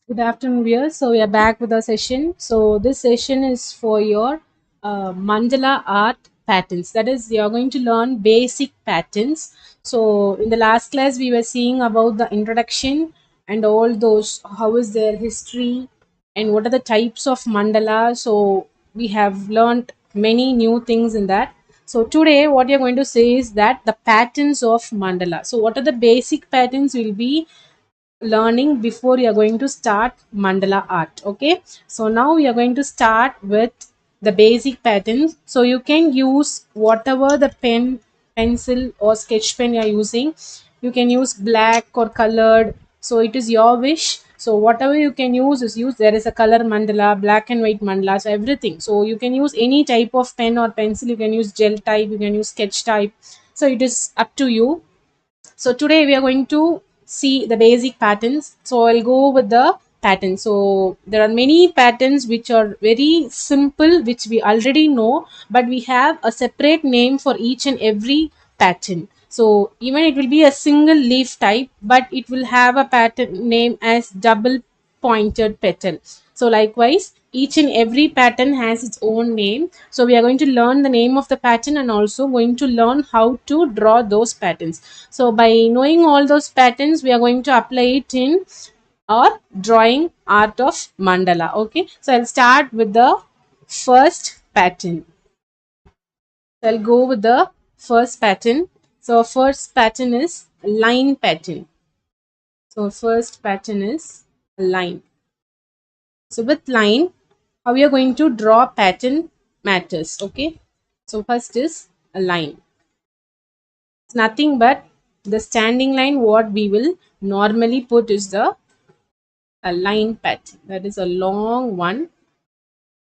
Good afternoon, viewers. So we are back with our session. So this session is for your mandala art patterns. That is, you are going to learn basic patterns. So in the last class, we were seeing about the introduction and all those. How is their history and what are the types of mandala? So we have learned many new things in that. So today, what you're going to say is that the patterns of mandala. So what are the basic patterns will be learning before you are going to start mandala art. Okay, so now we are going to start with the basic patterns. So you can use whatever the pencil or sketch pen you are using. You can use black or colored, so it is your wish. So whatever you can use is use. There is a color mandala, black and white mandala, so everything. So you can use any type of pen or pencil. You can use gel type, you can use sketch type, so it is up to you. So today we are going to see the basic patterns. So I'll go with the pattern. So there are many patterns which are very simple, which we already know, but we have a separate name for each and every pattern. So even it will be a single leaf type, but it will have a pattern name as double pointed petal. So likewise, each and every pattern has its own name. So we are going to learn the name of the pattern and also going to learn how to draw those patterns. So by knowing all those patterns, we are going to apply it in our drawing art of mandala. Okay, so I'll start with the first pattern. So I'll go with the first pattern. So first pattern is line pattern. So first pattern is line. So with line, how we are going to draw pattern matters. Okay, so first is a line. It's nothing but the standing line. What we will normally put is the a line pattern. That is a long one,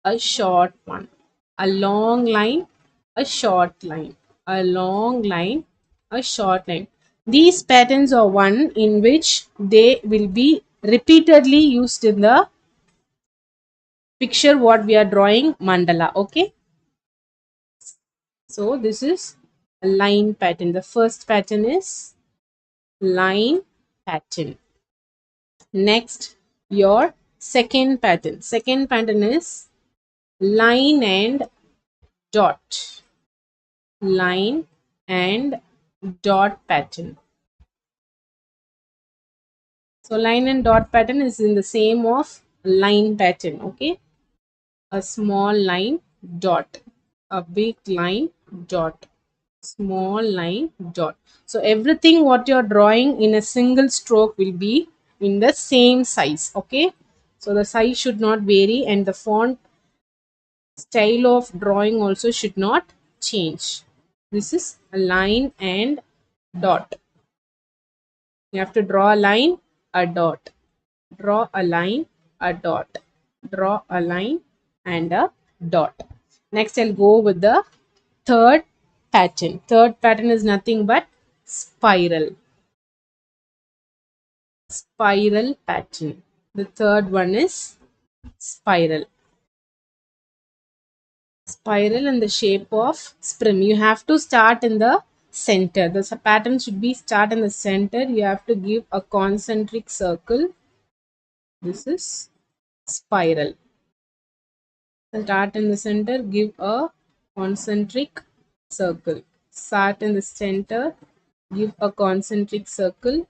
a short one, a long line, a short line, a long line, a short line. These patterns are one in which they will be repeatedly used in the picture what we are drawing mandala. Okay, so this is a line pattern. The first pattern is line pattern. Next, your second pattern. Second pattern is line and dot. Line and dot pattern. So line and dot pattern is in the same of line pattern. Okay, a small line, dot, a big line, dot, small line, dot. So everything what you're drawing in a single stroke will be in the same size. Okay, so the size should not vary and the font style of drawing also should not change. This is a line and dot. You have to draw a line, a dot, draw a line, a dot, draw a line and a dot. Next I'll go with the third pattern. Third pattern is nothing but spiral. Spiral pattern. The third one is spiral. Spiral in the shape of spring. You have to start in the center. The pattern should be start in the center. You have to give a concentric circle. This is spiral. Start in the center, give a concentric circle. Start in the center, give a concentric circle.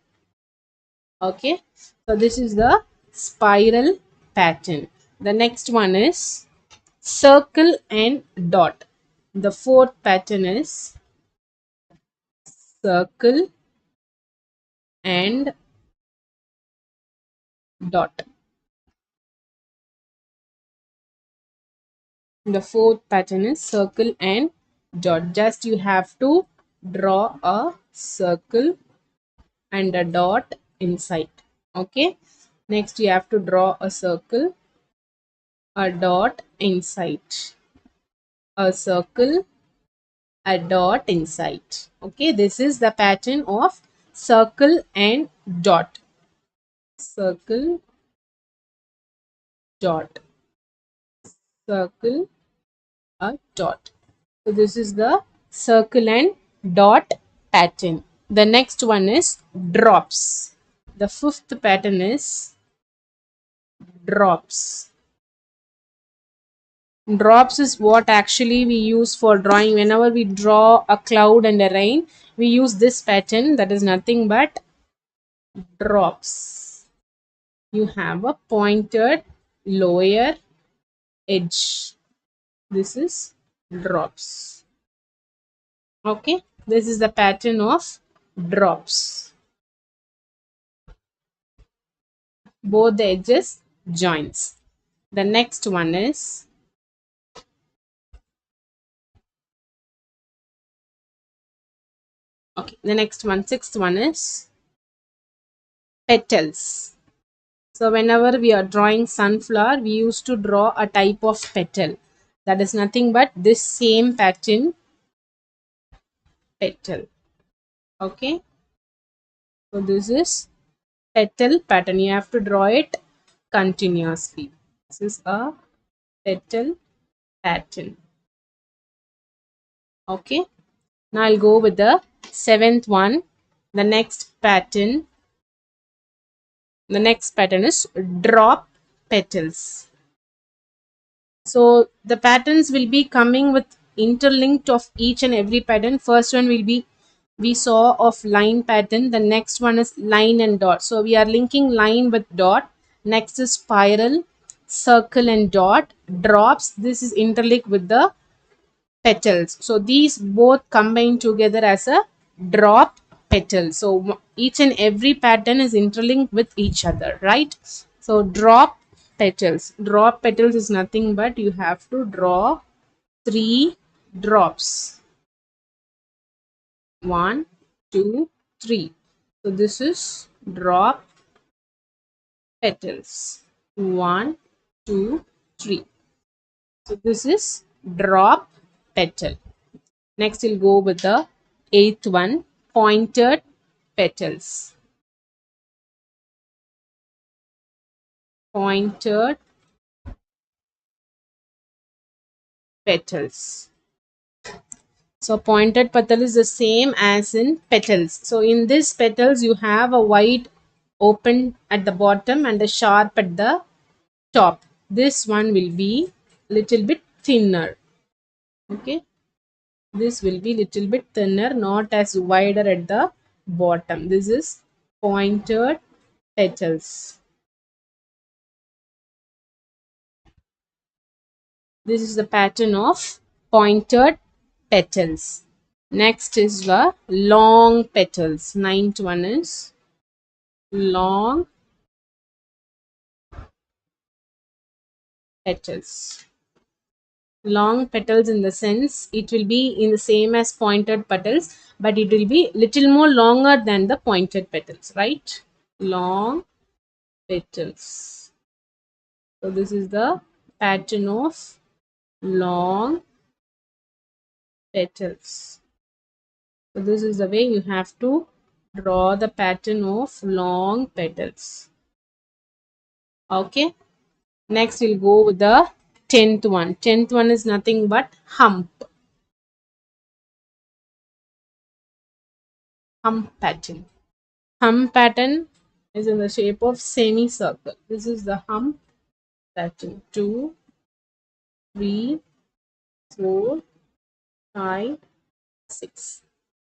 Okay, so this is the spiral pattern. The next one is circle and dot. The fourth pattern is circle and dot. The fourth pattern is circle and dot. Just you have to draw a circle and a dot inside. Okay, next you have to draw a circle, a dot inside, a circle, a dot inside. Okay, this is the pattern of circle and dot. Circle, dot, circle, a dot. So this is the circle and dot pattern. The next one is drops. The fifth pattern is drops. Drops is what actually we use for drawing. Whenever we draw a cloud and a rain, we use this pattern, that is nothing but drops. You have a pointed lower edge. This is drops. Okay, this is the pattern of drops. Both the edges joins. The next one is, okay, the next one, sixth one is petals. So whenever we are drawing sunflower, we used to draw a type of petal. That is nothing but this same pattern, petal. Okay, so this is petal pattern. You have to draw it continuously. This is a petal pattern. Okay, now I'll go with the seventh one. The next pattern, the next pattern is drop petals. So the patterns will be coming with interlinked of each and every pattern. First one will be, we saw of line pattern. The next one is line and dot. So we are linking line with dot. Next is spiral, circle and dot. Drops, this is interlinked with the petals. So these both combine together as a drop petal. So each and every pattern is interlinked with each other, right? So drop petals. Drop petals is nothing but you have to draw 3 drops. 1, 2, 3. So this is drop petals. 1, 2, 3. So this is drop petal. Next, we'll go with the eighth one, pointed petals. Pointed petals. So pointed petal is the same as in petals. So in this petals, you have a wide open at the bottom and a sharp at the top. This one will be little bit thinner. Okay. This will be little bit thinner, not as wider at the bottom. This is pointed petals. This is the pattern of pointed petals. Next is the long petals. Ninth one is long petals. Long petals in the sense it will be in the same as pointed petals, but it will be little more longer than the pointed petals, right? Long petals. So this is the pattern of long petals. So this is the way you have to draw the pattern of long petals. Okay. Next we'll go with the 10th one. 10th one is nothing but hump. Hump pattern. Hump pattern is in the shape of semicircle. This is the hump pattern. 2, 3, 4, 5, 6.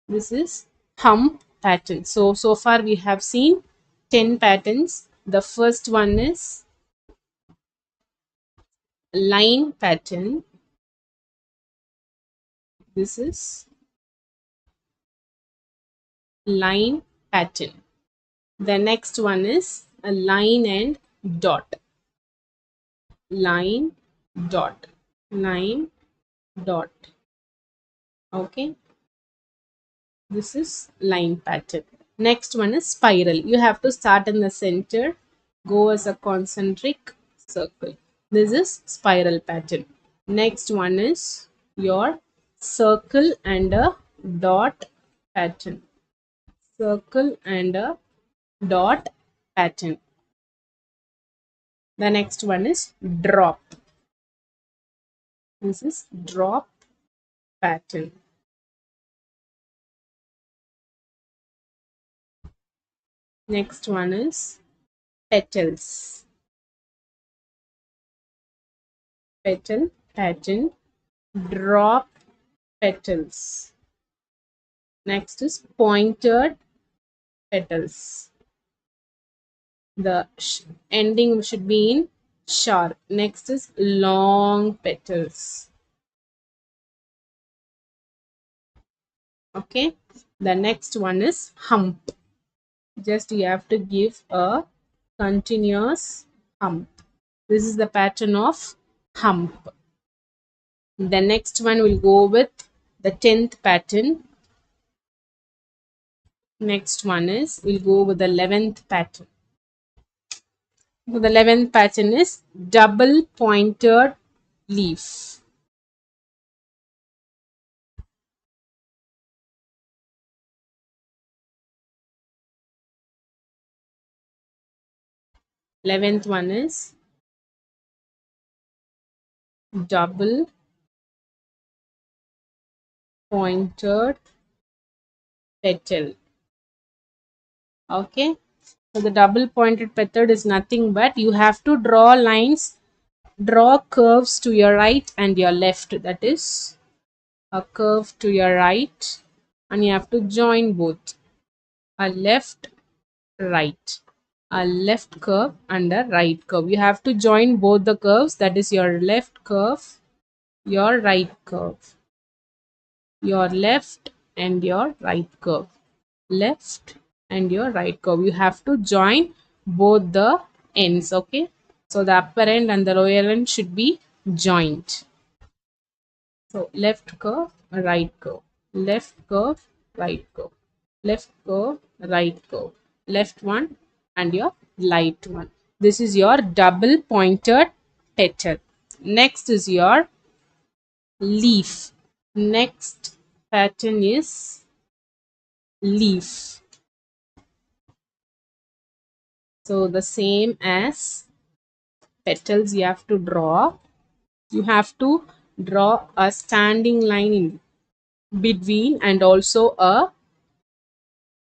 This is hump pattern. So far we have seen 10 patterns. The first one is line pattern. This is line pattern. The next one is a line and dot. Line, dot, line, dot. Okay. This is line pattern. Next one is spiral. You have to start in the center, go as a concentric circle. This is spiral pattern. Next one is your circle and a dot pattern. Circle and a dot pattern. The next one is drop. This is drop pattern. Next one is petals. petal pattern, drop petals. Next is pointed petals. The ending should be in sharp. Next is long petals. Okay. The next one is hump. Just you have to give a continuous hump. This is the pattern of hump. The next one will go with the 10th pattern. Next one is we'll go with the 11th pattern. So the 11th pattern is double pointed leaf. 11th one is double pointed petal. Okay. So the double pointed petal is nothing but you have to draw lines, draw curves to your right and your left. That is a curve to your right, and you have to join both a left, right, a left curve and a right curve. You have to join both the curves. That is your left curve, your right curve, your left and your right curve, left and your right curve. You have to join both the ends. Okay, so the upper end and the lower end should be joined. So left curve, right curve, left curve, right curve, left curve, right curve, left one and your light one. This is your double pointed petal. Next is your leaf. Next pattern is leaf. So the same as petals you have to draw. You have to draw a standing line in between and also a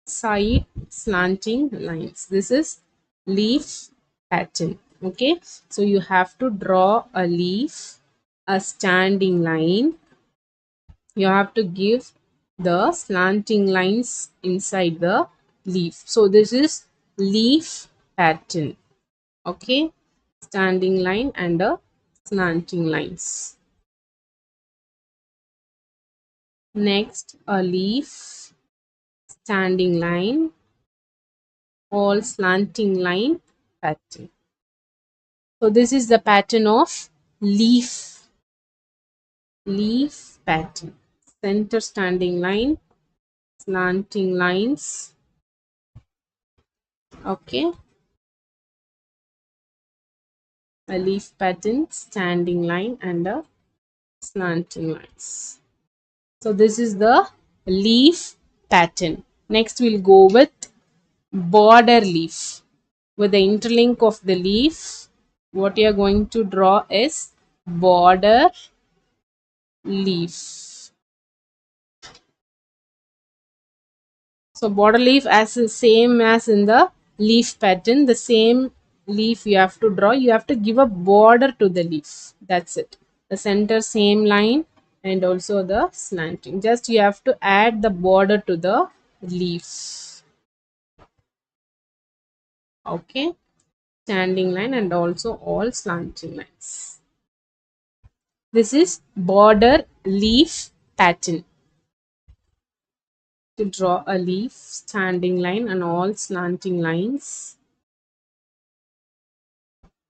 side slanting lines. This is leaf pattern. Okay, so you have to draw a leaf, a standing line. You have to give the slanting lines inside the leaf. So this is leaf pattern. Okay, standing line and a slanting lines. Next, a leaf, standing line, all slanting line pattern. So this is the pattern of leaf pattern. Center standing line, slanting lines. Okay, a leaf pattern, standing line and a slanting lines. So this is the leaf pattern. Next we'll go with border leaf. With the interlink of the leaf, what you are going to draw is border leaf. So border leaf as the same as in the leaf pattern, the same leaf you have to draw. You have to give a border to the leaf. That's it. The center same line and also the slanting. Just you have to add the border to the leaf. Okay. Standing line and also all slanting lines. This is border leaf pattern. To draw a leaf, standing line and all slanting lines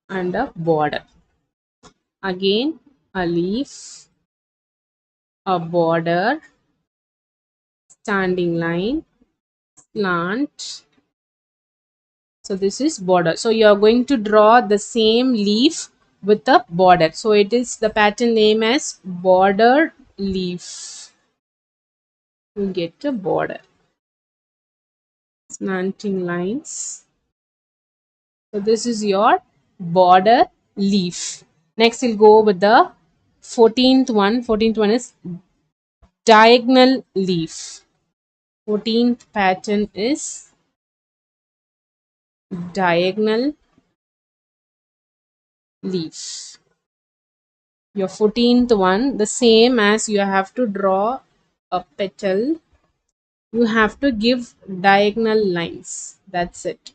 and a border. Again a leaf, a border, standing line, slant. So this is border. So you are going to draw the same leaf with a border. So it is the pattern name as border leaf. You get a border. Slanting lines. So this is your border leaf. Next we'll go with the 14th one. 14th one is diagonal leaf. 14th pattern is diagonal leaf. Your 14th one, the same as you have to draw a petal, you have to give diagonal lines. That's it.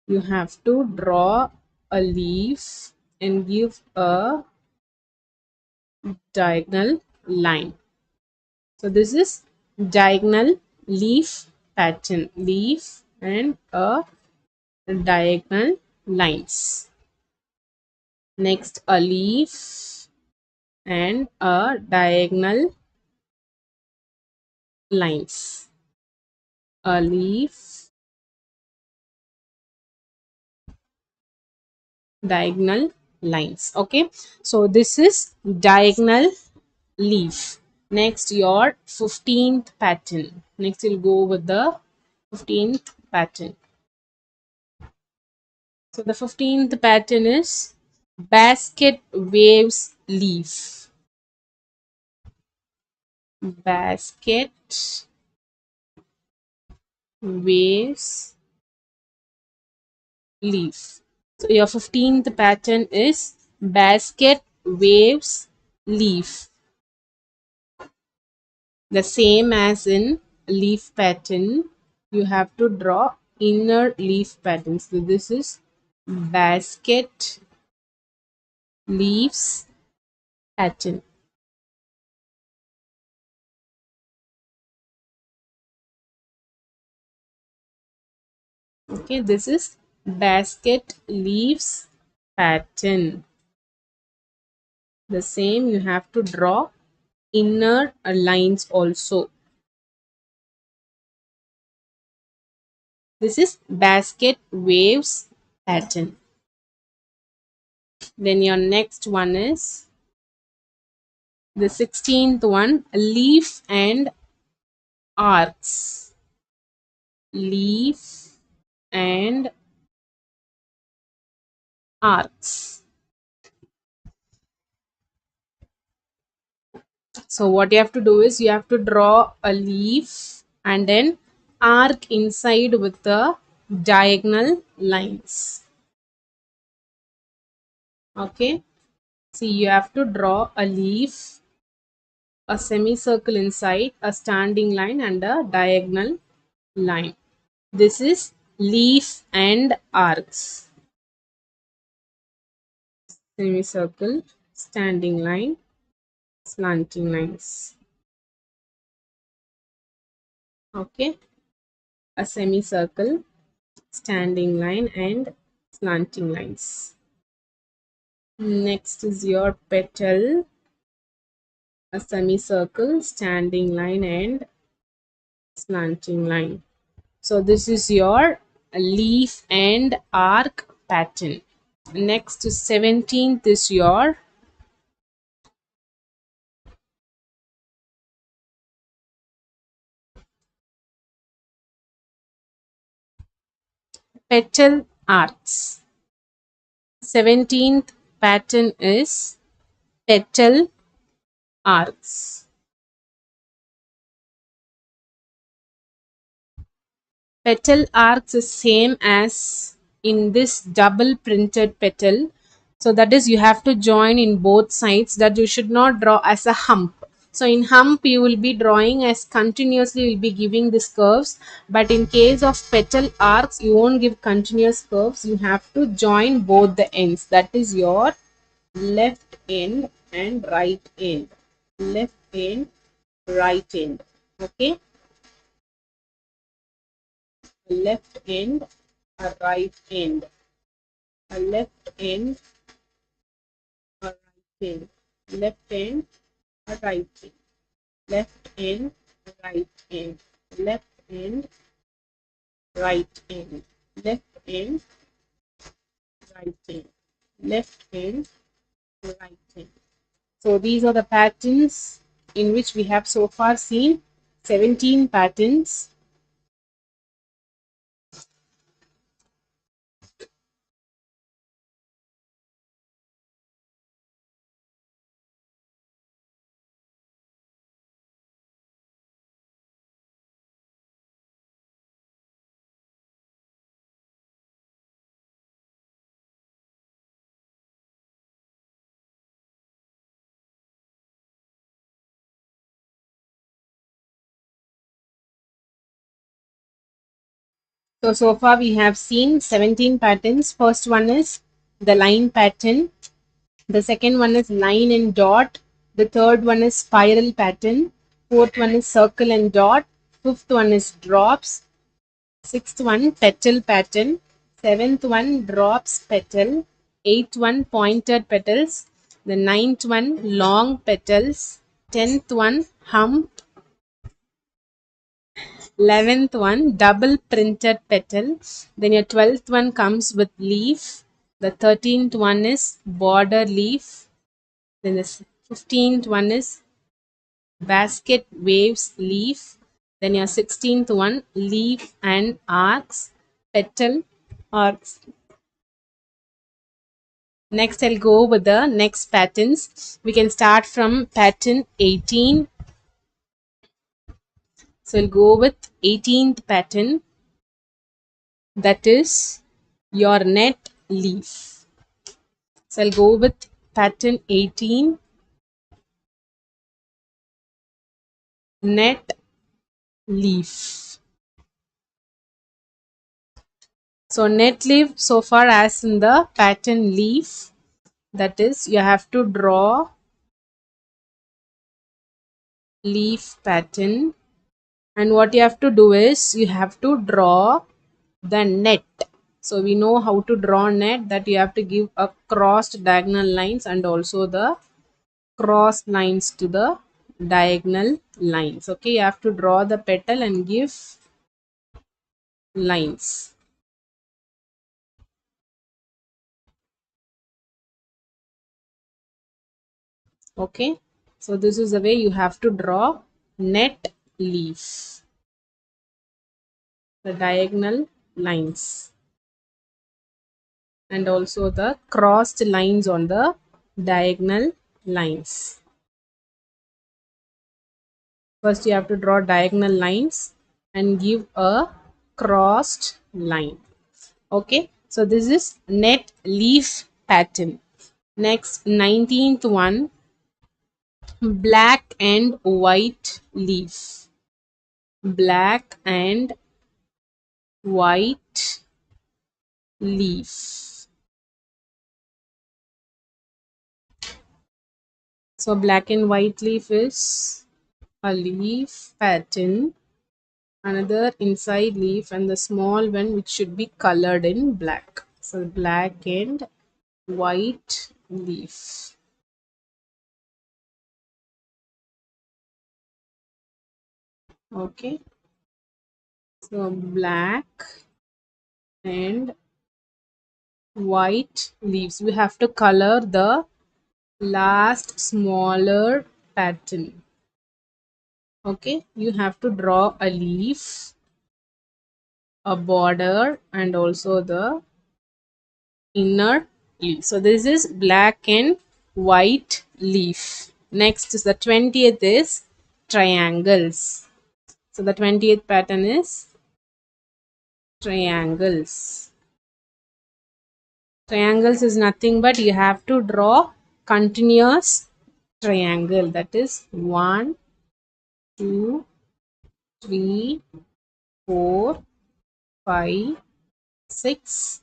You have to draw a leaf and give a diagonal line. So this is diagonal leaf pattern. Leaf and a diagonal lines. Next, a leaf and a diagonal lines. A leaf, diagonal lines. Okay, so this is diagonal leaf. Next, your 15th pattern. Next, you'll go with the 15th pattern. So the 15th pattern is basket waves leaf. Basket waves leaf. So your 15th pattern is basket waves leaf. The same as in leaf pattern, you have to draw inner leaf pattern. So this is basket leaves pattern. Okay, this is basket leaves pattern. The same, you have to draw inner lines also. This is basket waves pattern. Then your next one is the 16th one, leaf and arcs. Leaf and arcs. So what you have to do is you have to draw a leaf and then arc inside with the diagonal lines. Okay, see, you have to draw a leaf, a semicircle inside, a standing line and a diagonal line. This is leaf and arcs. Semicircle, standing line, slanting lines. Okay, a semicircle, standing line and slanting lines. Next is your petal, a semicircle, standing line and slanting line. So this is your leaf and arc pattern. Next to 17th is your petal arcs. 17th pattern is petal arcs. Petal arcs is same as in this double printed petal. So that is, you have to join in both sides, that you should not draw as a hump. So in hump you will be drawing as continuously, you will be giving these curves, but in case of petal arcs you won't give continuous curves, you have to join both the ends. That is your left end and right end. Left end, right end. Okay, left end, a right end, a left end, a right end, left end, a right end, left end, a right end, left end, right end, left end, right end, left end, right end. So these are the patterns in which we have so far seen 17 patterns. So far we have seen 17 patterns. First one is the line pattern. The second one is line and dot. The third one is spiral pattern. Fourth one is circle and dot. Fifth one is drops. Sixth one petal pattern. Seventh one drops petal. Eighth one pointed petals. The ninth one long petals. 10th one hump. 11th one double printed petal. Then your 12th one comes with leaf. The 13th one is border leaf. Then the 15th one is basket waves leaf. Then your 16th one leaf and arcs, petal arcs. Next I'll go with the next patterns. We can start from pattern 18. So I'll go with 18th pattern, that is your net leaf. So I'll go with pattern 18, net leaf. So net leaf, so far as in the pattern leaf, that is you have to draw leaf pattern, and what you have to do is you have to draw the net. So we know how to draw net, that you have to give a crossed diagonal lines and also the cross lines to the diagonal lines. Okay, you have to draw the petal and give lines. Okay, so this is the way you have to draw net leaf, the diagonal lines and also the crossed lines on the diagonal lines. First you have to draw diagonal lines and give a crossed line. Okay, so this is net leaf pattern. Next, 19th one, black and white leaf. Black and white leaf. So black and white leaf is a leaf pattern, another inside leaf, and the small one which should be colored in black. So black and white leaf. Okay, so black and white leaves. We have to color the last smaller pattern. Okay, you have to draw a leaf, a border, and also the inner leaf. So this is black and white leaf. Next is the 20th is triangles. So the 20th pattern is triangles. Triangles is nothing but you have to draw continuous triangle, that is 1, 2, 3, 4, 5, 6,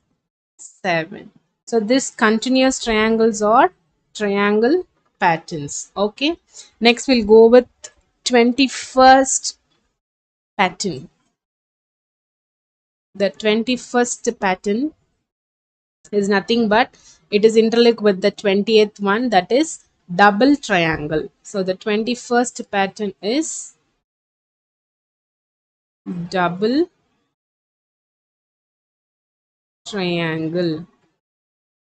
7. So this continuous triangles are triangle patterns. Okay, next we'll go with 21st pattern. The 21st pattern is nothing but it is interlinked with the 20th one, that is double triangle. So the 21st pattern is double triangle.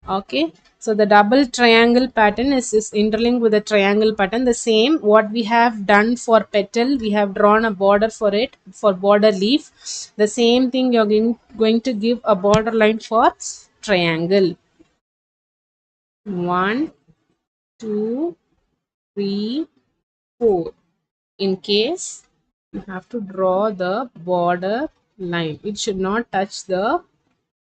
Okay, so the double triangle pattern is interlinked with the triangle pattern. The same what we have done for petal, we have drawn a border for it, for border leaf. The same thing you're going to give a border line for triangle. 1, 2, 3, 4. In case you have to draw the border line, it should not touch the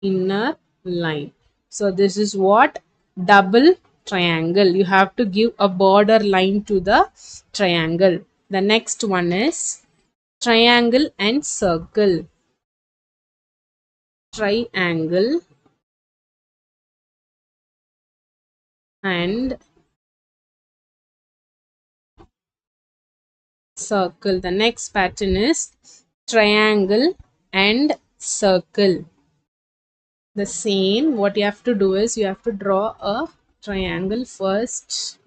inner line. So this is what double triangle. You have to give a border line to the triangle. The next one is triangle and circle. triangle, and circle. The next pattern is triangle and circle. The same, what you have to do is you have to draw a triangle first.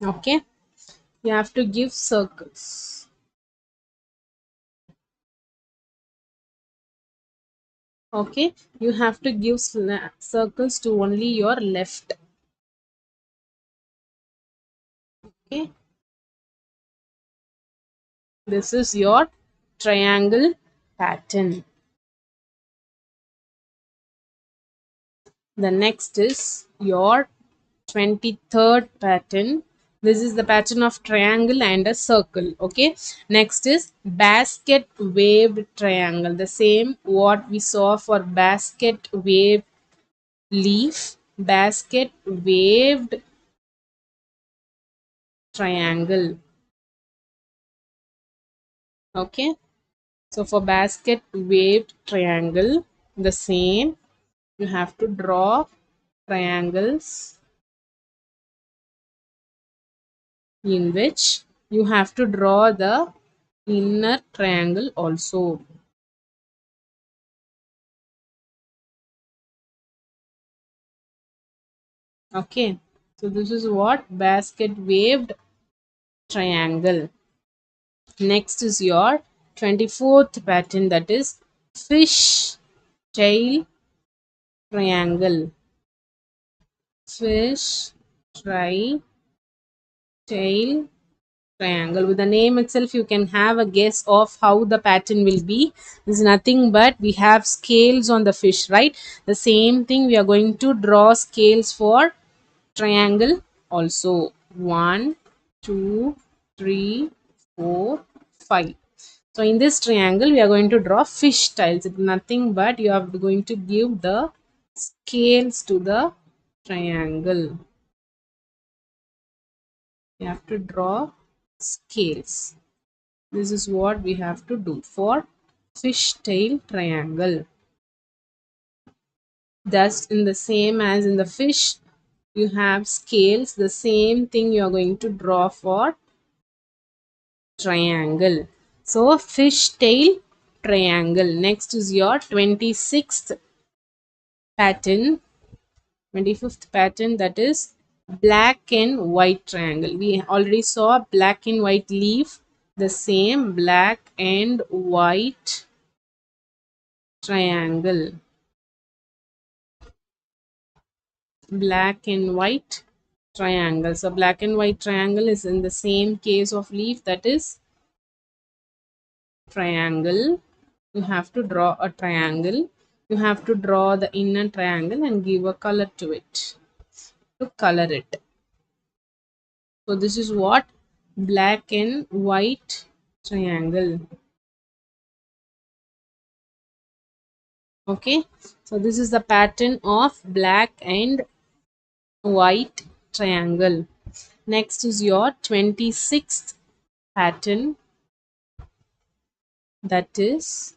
Okay, you have to give circles. Okay, you have to give circles to only your left. Okay, this is your triangle pattern. The next is your 23rd pattern. This is the pattern of triangle and a circle. Okay, next is basket waved triangle. The same what we saw for basket wave leaf, basket waved triangle. Okay, so for basket waved triangle, the same, you have to draw triangles in which you have to draw the inner triangle also. Okay, so this is what basket waved triangle. Next is your 24th pattern, that is fish tail triangle. Fish tail triangle. With the name itself, you can have a guess of how the pattern will be. This is nothing but we have scales on the fish, right? The same thing, we are going to draw scales for triangle also. 1, 2, 3, 4, 5. So in this triangle, we are going to draw fish tiles. It's nothing but you are going to give the scales to the triangle. You have to draw scales. This is what we have to do for fish tail triangle. Thus, in the same as in the fish, you have scales. The same thing you are going to draw for triangle. So, fish tail triangle. Next is your 26th pattern, 25th pattern, that is black and white triangle. We already saw black and white leaf. The same black and white triangle. Black and white triangle. So black and white triangle is in the same case of leaf, that is triangle. You have to draw a triangle. You have to draw the inner triangle and give a color to it, to color it. So this is what black and white triangle. Okay, so this is the pattern of black and white triangle. Next is your 26th pattern, that is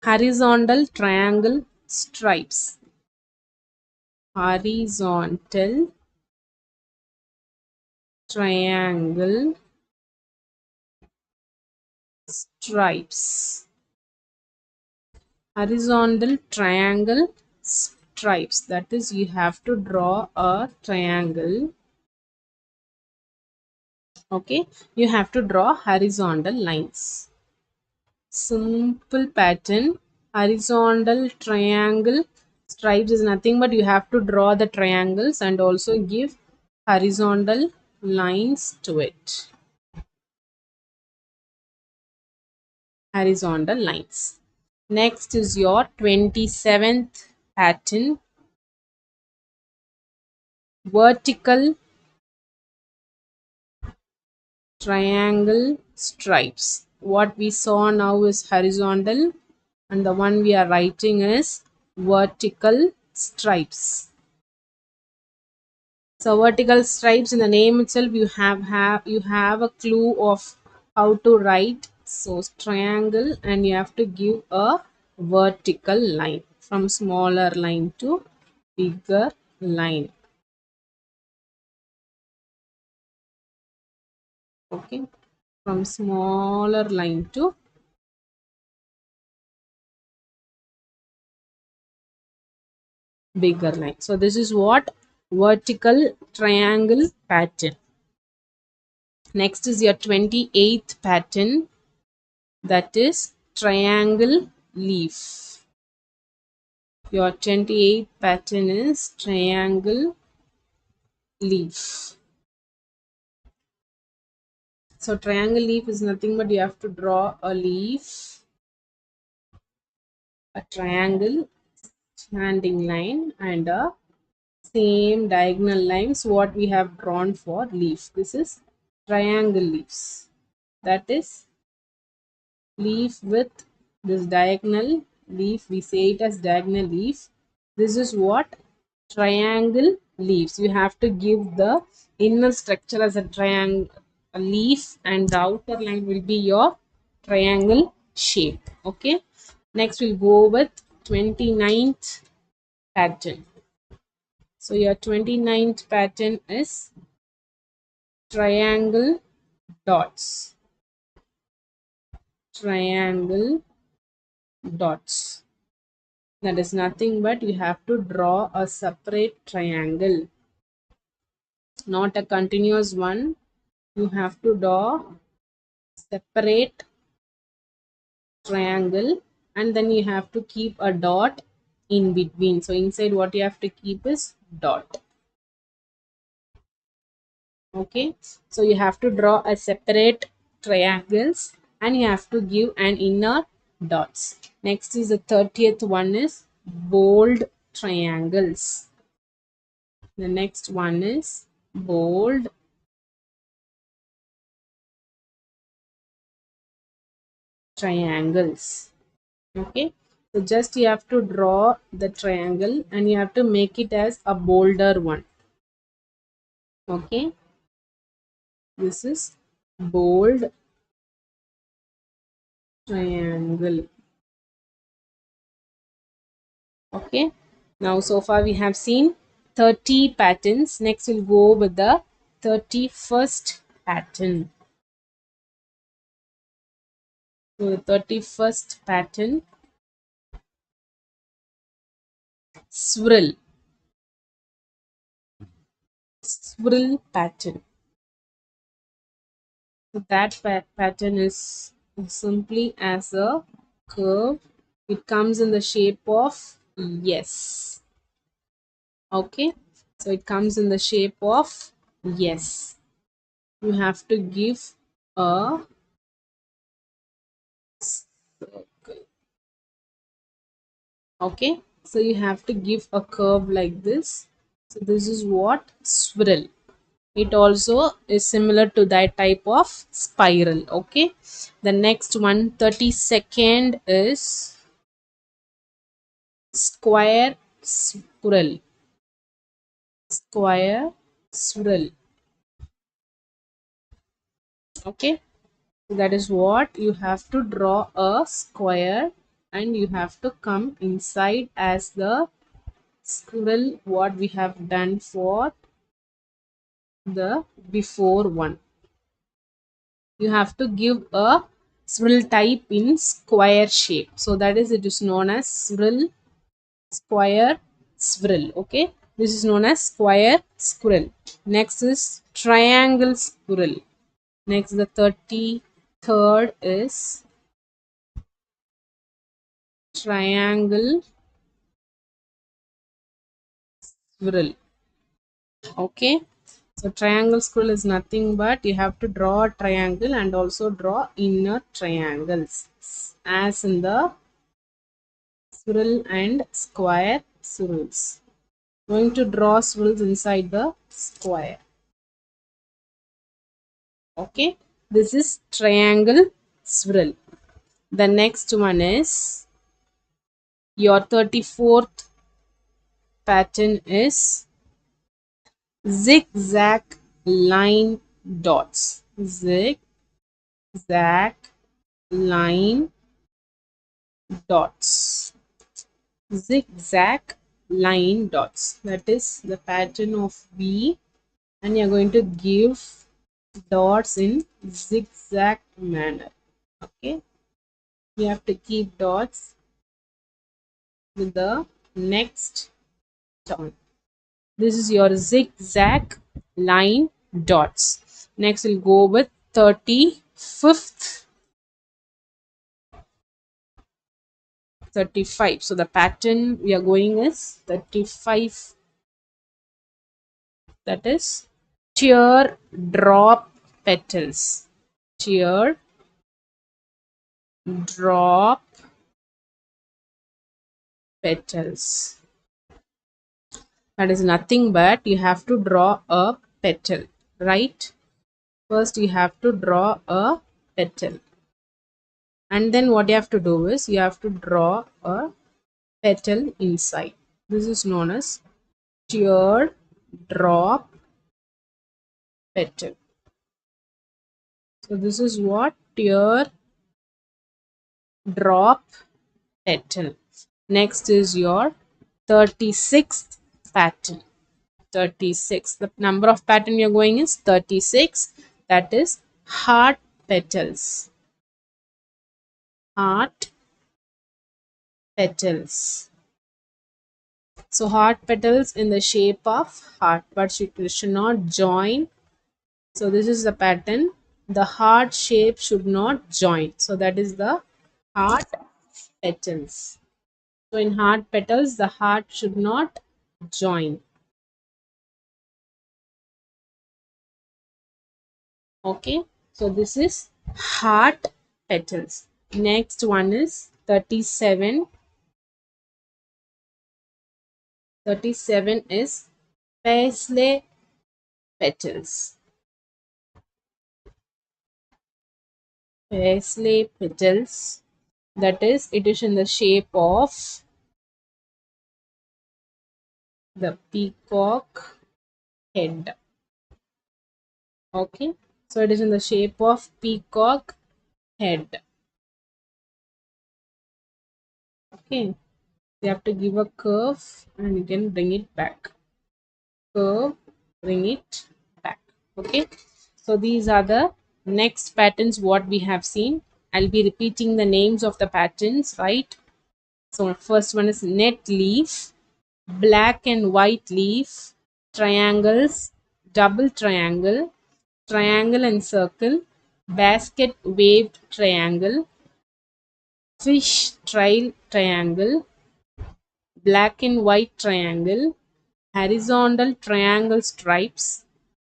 horizontal triangle stripes. Horizontal triangle stripes. Horizontal triangle stripes, that is you have to draw a triangle. Okay, you have to draw horizontal lines. Simple pattern. Horizontal triangle stripes is nothing but you have to draw the triangles and also give horizontal lines to it. Horizontal lines. Next is your 27th pattern, vertical triangle stripes. What we saw now is horizontal and the one we are writing is vertical stripes. So vertical stripes, in the name itself you have a clue of how to write. So triangle, and you have to give a vertical line from smaller line to bigger line. Okay, from smaller line to bigger line. So this is what vertical triangle pattern. Next is your 28th pattern, that is triangle leaf. Your 28th pattern is triangle leaf. So triangle leaf is nothing but you have to draw a leaf, a triangle, standing line, and a same diagonal lines what we have drawn for leaf. This is triangle leaves. That is leaf with this diagonal leaf. We say it as diagonal leaf. This is what triangle leaves. You have to give the inner structure as a triangle, a leaf, and the outer line will be your triangle shape. Okay, next we'll go with 29th pattern. So your 29th pattern is triangle dots. Triangle dots. That is nothing but you have to draw a separate triangle, not a continuous one. You have to draw separate triangle, and then you have to keep a dot in between. So inside what you have to keep is dot. Okay, so you have to draw a separate triangles and you have to give an inner dots. Next is the 30th one is bold triangles. The next one is bold triangles. Okay, so just you have to draw the triangle and you have to make it as a bolder one. Okay, this is bold triangle. Okay, now so far we have seen 30 patterns. Next we'll go with the 31st pattern. So the 31st pattern, swirl. Swirl pattern. So that pattern is simply as a curve. It comes in the shape of yes. Okay, so it comes in the shape of yes. You have to give a circle. Okay, so you have to give a curve like this. So this is what swirl. It also is similar to that type of spiral. Okay, the next one, 32nd, is square swirl. Square swirl. Okay, so that is what you have to draw a square and you have to come inside as the squirrel what we have done for the before one. You have to give a swirl type in square shape, so that is it is known as swirl, square swirl. Okay, this is known as square squirrel. Next is triangle squirrel. Next, the 33rd is triangle swirl. Okay, so triangle squirrel is nothing but you have to draw a triangle and also draw inner triangles as in the swirl and square swirls. Going to draw swirls inside the square. Okay, this is triangle swirl. The next one is your 34th pattern is zigzag line dots. Zigzag zigzag line dots. Zigzag line dots. That is the pattern of V, and you're going to give dots in zigzag manner. Okay, you have to keep dots with the next turn. This is your zigzag line dots. Next we'll go with 35th, 35. So the pattern we are going is 35. That is tear drop petals. Tear drop petals. That is nothing but you have to draw a petal, right? First you have to draw a petal, and then what you have to do is you have to draw a petal inside. This is known as tear drop petal. So this is what tear drop petal. Next is your 36th pattern. 36. The number of pattern you're going is 36. That is heart petals. Heart petals. So heart petals in the shape of heart, but you should not join. So this is the pattern. The heart shape should not join. So that is the heart petals. So in heart petals, the heart should not join. Okay. So this is heart petals. Next one is 37. 37 is paisley petals. Paisley petals. That is, it is in the shape of the peacock head. Okay. So it is in the shape of peacock head. Okay. You have to give a curve and you can bring it back. Curve, bring it back. Okay. So these are the next patterns what we have seen. I'll be repeating the names of the patterns, right? So first one is net leaf, black and white leaf, triangles, double triangle, triangle and circle, basket waved triangle, fish trail triangle, black and white triangle, horizontal triangle stripes,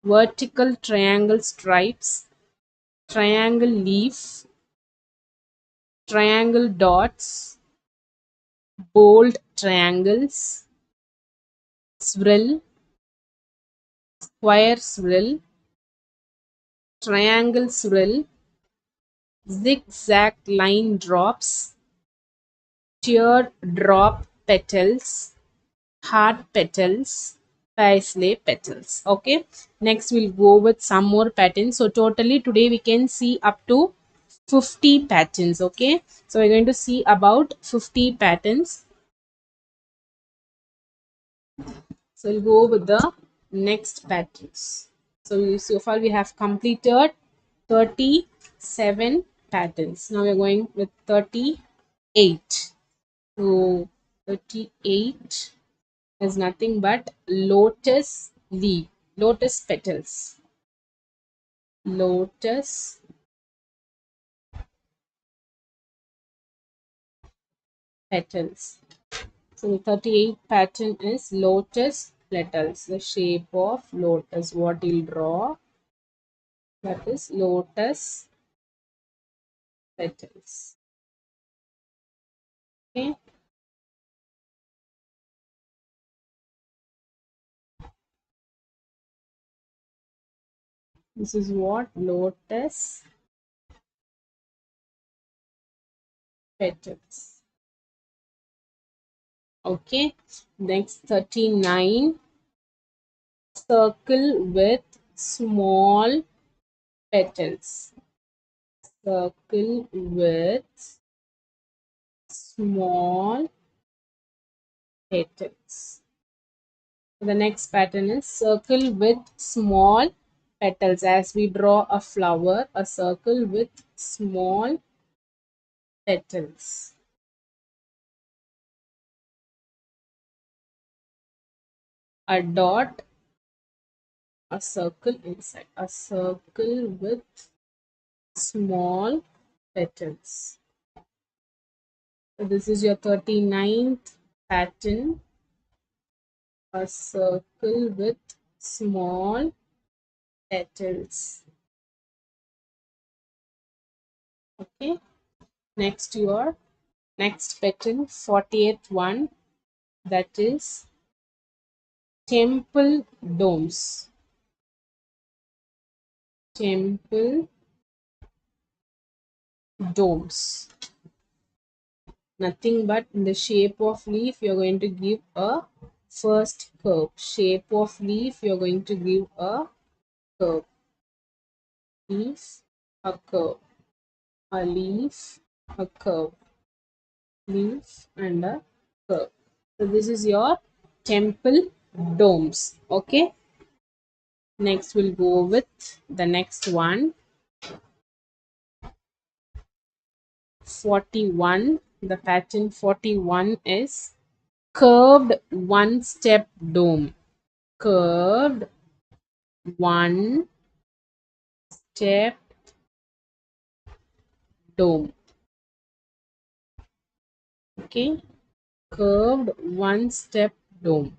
vertical triangle stripes, triangle leaf, triangle dots, bold triangles, swirl, square swirl, triangle swirl, zigzag line drops, tear drop petals, heart petals, paisley petals. Okay, next we'll go with some more patterns. So totally today we can see up to 50 patterns. Okay, so we're going to see about 50 patterns. So we'll go with the next patterns. So far we have completed 37 patterns. Now we're going with 38. So 38 is nothing but lotus leaf, lotus petals. Lotus petals. So the 38 pattern is lotus petals, the shape of lotus. What you'll draw, that is lotus petals. Okay. This is what lotus petals. Okay. Next 39, circle with small petals. circle with small petals. The next pattern is circle with small petals. As we draw a flower, a circle with small petals. A dot, a circle inside. A circle with small petals. So this is your 39th pattern. A circle with small petals. Okay. Next your next pattern, 40th one, that is temple domes. Temple domes. Nothing but in the shape of leaf, you're going to give a first curve. Shape of leaf, you're going to give a curve. Leaf, a curve. A leaf, a curve. Leaf and a curve. So this is your temple domes. Okay. Next we'll go with the next one. 41. The pattern 41 is curved one step dome. Curved one step dome. Okay. Curved one step dome.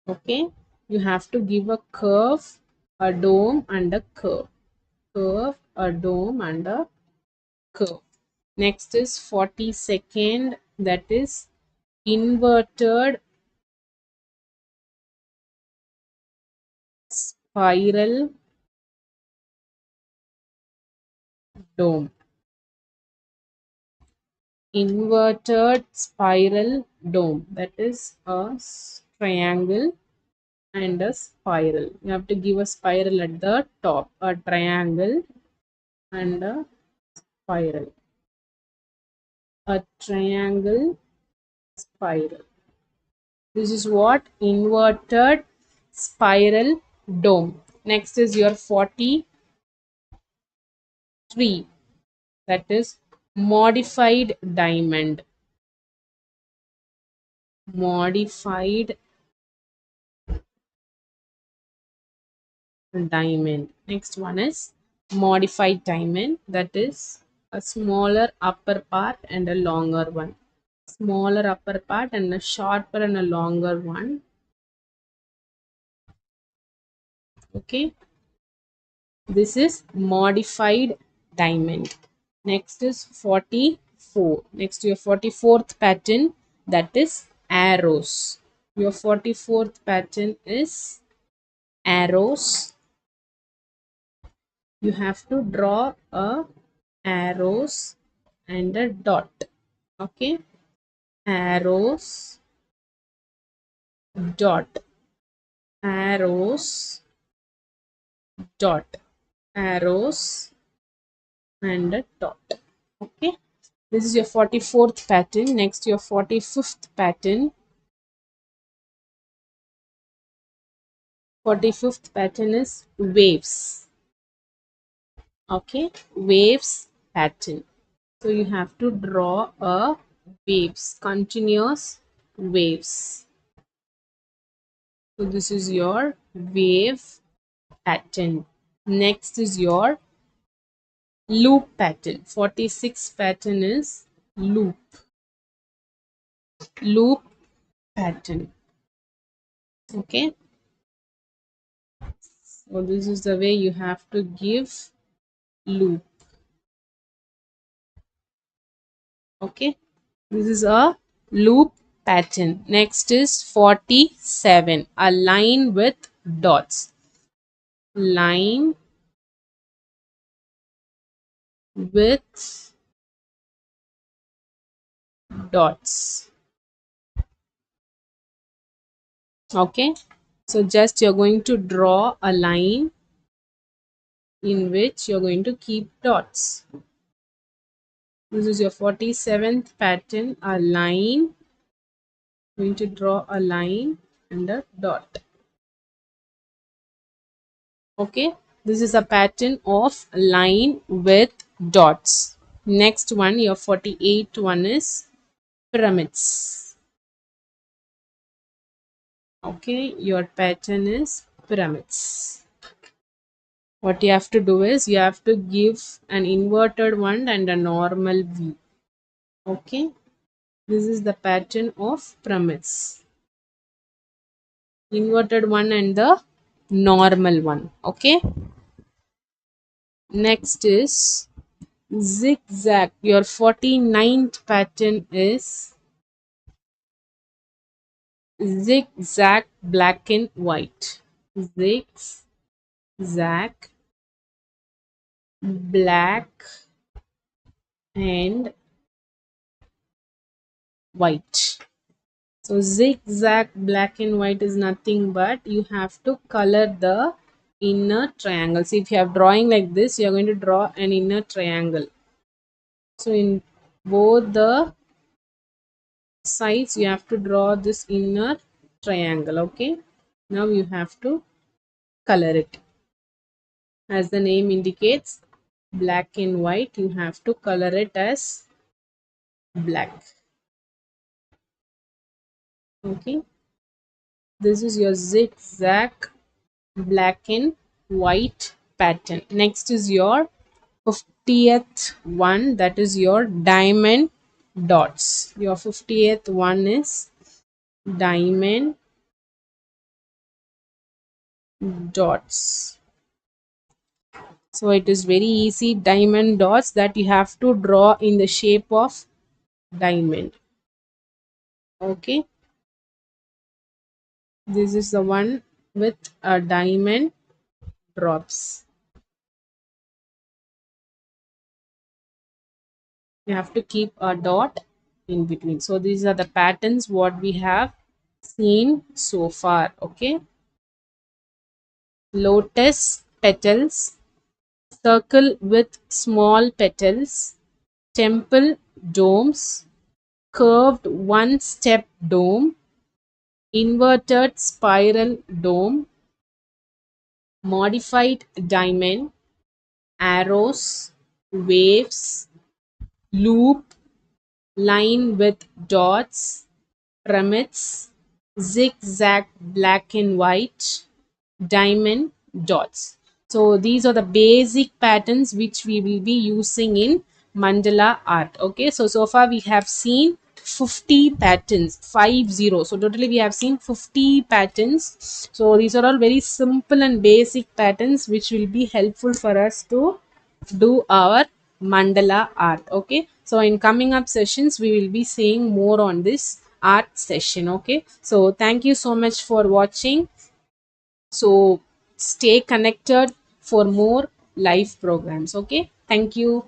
Okay. You have to give a curve, a dome, and a curve. Curve, a dome, and a curve. Next is 42nd, that is inverted spiral dome. Inverted spiral dome, that is a triangle and a spiral. You have to give a spiral at the top, a triangle and a spiral. A triangle, spiral. This is what inverted spiral dome. Next is your 43, that is modified diamond. Modified diamond. Next one is modified diamond, that is a smaller upper part and a longer one. Smaller upper part and a sharper and a longer one. Okay, this is modified diamond. Next is 44. Next to your 44th pattern, that is arrows. Your 44th pattern is arrows. You have to draw a arrows and a dot. Okay, arrows, dot, arrows, dot, arrows and a dot. Okay, this is your 44th pattern. Next, your 45th pattern. 45th pattern is waves. Okay, waves pattern. So you have to draw a waves, continuous waves. So this is your wave pattern. Next is your loop pattern. 46 pattern is loop. Loop pattern. Okay. So this is the way you have to give loop. Okay. This is a loop pattern. Next is 47. A line with dots. Line with dots. Okay, so just you're going to draw a line in which you're going to keep dots. This is your 47th pattern, a line. Going to draw a line and a dot. Okay, this is a pattern of line with dots. Next one, your 48th one is pyramids. Okay, your pattern is pyramids. What you have to do is you have to give an inverted one and a normal V. Okay, this is the pattern of pyramids. Inverted one and the normal one. Okay, next is zigzag. Your 49th pattern is zigzag black and white. Zigzag black and white. So zigzag black and white is nothing but you have to color the inner triangle. See, if you have drawing like this, you are going to draw an inner triangle. So in both the sides, you have to draw this inner triangle. Okay, now you have to color it. As the name indicates, black and white, you have to color it as black. Okay, this is your zigzag black and white pattern. Next is your 50th one, that is your diamond dots. Your 50th one is diamond dots. So it is very easy, diamond dots that you have to draw in the shape of diamond. Okay, this is the one with a diamond drops. You have to keep a dot in between. So these are the patterns what we have seen so far. Okay, lotus petals, circle with small petals, temple domes, curved one step dome, inverted spiral dome, modified diamond, arrows, waves, loop, line with dots, pyramids, zigzag black and white, diamond dots. So these are the basic patterns which we will be using in mandala art. Okay, so far we have seen 50 patterns, 50. So totally we have seen 50 patterns. So these are all very simple and basic patterns which will be helpful for us to do our mandala art. Okay, so in coming up sessions we will be seeing more on this art session. Okay, so thank you so much for watching. So stay connected for more live programs. Okay, thank you.